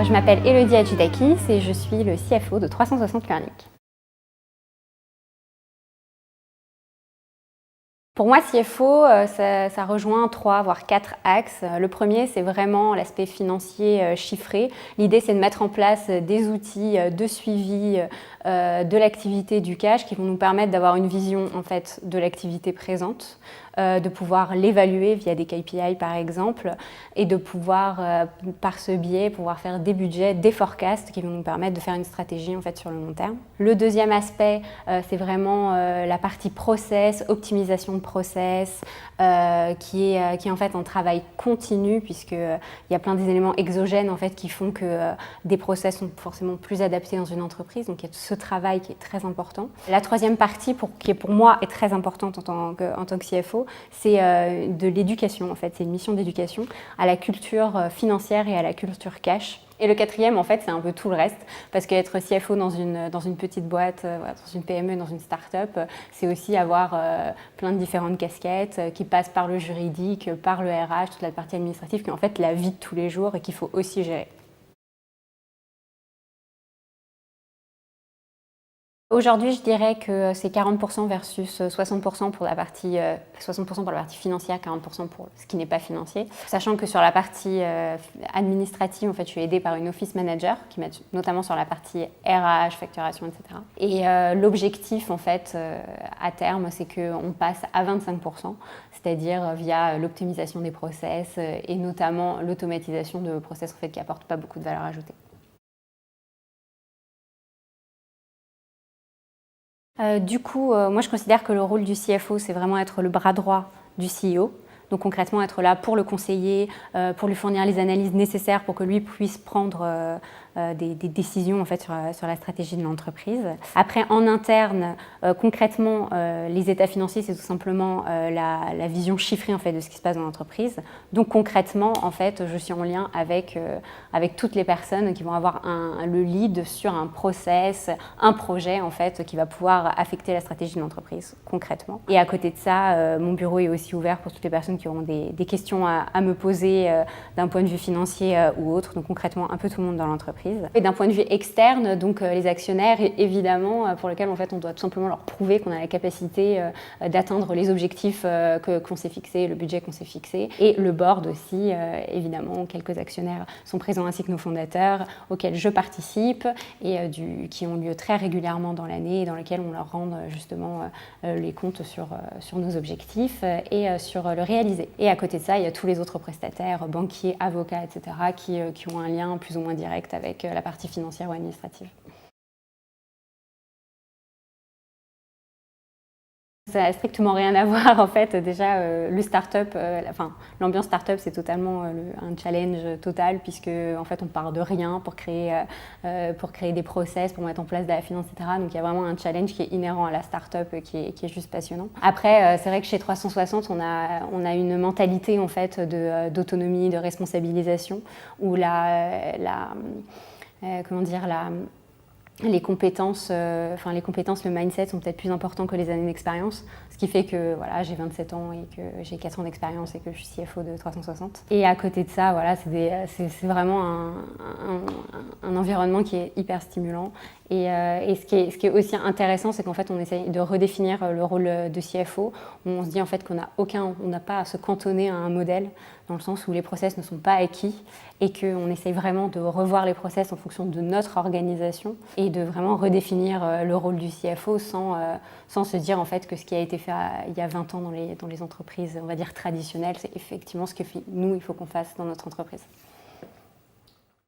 Je m'appelle Elodie Hadjidakis et je suis le CFO de 360 Learning. Pour moi, CFO, ça rejoint 3 voire 4 axes. Le premier, c'est vraiment l'aspect financier chiffré. L'idée, c'est de mettre en place des outils de suivi de l'activité du cash qui vont nous permettre d'avoir une vision en fait, de l'activité présente, de pouvoir l'évaluer via des KPI par exemple, et de pouvoir, par ce biais, pouvoir faire des budgets, des forecasts qui vont nous permettre de faire une stratégie en fait, sur le long terme. Le deuxième aspect, c'est vraiment la partie process, optimisation de process, qui est en fait un travail continu puisqu'il y a plein d'éléments exogènes en fait, qui font que des process sont forcément plus adaptés dans une entreprise. Donc il y a ce travail qui est très important. La troisième partie, qui pour moi est très importante en tant que CFO, c'est de l'éducation en fait. C'est une mission d'éducation à la culture financière et à la culture cash. Et le quatrième, en fait, c'est un peu tout le reste, parce qu'être CFO dans une petite boîte, dans une PME, dans une start-up, c'est aussi avoir plein de différentes casquettes qui passent par le juridique, par le RH, toute la partie administrative, qui est en fait la vie de tous les jours et qu'il faut aussi gérer. Aujourd'hui, je dirais que c'est 40% versus 60% pour la partie, 60% pour la partie financière, 40% pour ce qui n'est pas financier. Sachant que sur la partie administrative, en fait, je suis aidée par une office manager qui m'aide notamment sur la partie RH, facturation, etc. Et l'objectif, en fait, à terme, c'est qu'on passe à 25%, c'est-à-dire via l'optimisation des process et notamment l'automatisation de process en fait, qui n'apportent pas beaucoup de valeur ajoutée. Moi je considère que le rôle du CFO, c'est vraiment être le bras droit du CEO. Donc concrètement, être là pour le conseiller, pour lui fournir les analyses nécessaires pour que lui puisse prendre des décisions en fait, sur la stratégie de l'entreprise. Après, en interne, concrètement, les états financiers, c'est tout simplement la vision chiffrée en fait, de ce qui se passe dans l'entreprise. Donc concrètement, en fait, je suis en lien avec toutes les personnes qui vont avoir le lead sur un process, un projet en fait, qui va pouvoir affecter la stratégie de l'entreprise concrètement. Et à côté de ça, mon bureau est aussi ouvert pour toutes les personnes qui auront des questions à me poser d'un point de vue financier ou autre. Donc concrètement, un peu tout le monde dans l'entreprise. Et d'un point de vue externe, donc les actionnaires, évidemment, pour lesquels en fait, on doit tout simplement leur prouver qu'on a la capacité d'atteindre les objectifs qu'on s'est fixés, le budget qu'on s'est fixé. Et le board aussi, évidemment, quelques actionnaires sont présents ainsi que nos fondateurs, auxquels je participe et qui ont lieu très régulièrement dans l'année et dans lesquels on leur rend justement les comptes sur nos objectifs et sur le réalisé. Et à côté de ça, il y a tous les autres prestataires, banquiers, avocats, etc., qui ont un lien plus ou moins direct avec la partie financière ou administrative. Ça n'a strictement rien à voir en fait. Déjà, le start-up, l'ambiance start-up, c'est totalement un challenge total puisque en fait, on part de rien pour créer des process, pour mettre en place de la finance, etc. Donc, il y a vraiment un challenge qui est inhérent à la start-up qui est juste passionnant. Après, c'est vrai que chez 360, on a une mentalité en fait d'autonomie, de responsabilisation où les compétences, le mindset sont peut-être plus importants que les années d'expérience, ce qui fait que voilà, j'ai 27 ans et que j'ai 4 ans d'expérience et que je suis CFO de 360. Et à côté de ça, voilà, c'est vraiment un environnement qui est hyper stimulant. Et ce qui est aussi intéressant, c'est qu'en fait, on essaye de redéfinir le rôle de CFO. On se dit en fait qu'on n'a pas à se cantonner à un modèle, dans le sens où les process ne sont pas acquis et qu'on essaye vraiment de revoir les process en fonction de notre organisation et de vraiment redéfinir le rôle du CFO sans se dire en fait que ce qui a été fait il y a 20 ans dans les entreprises, on va dire traditionnelles, c'est effectivement ce que nous, il faut qu'on fasse dans notre entreprise.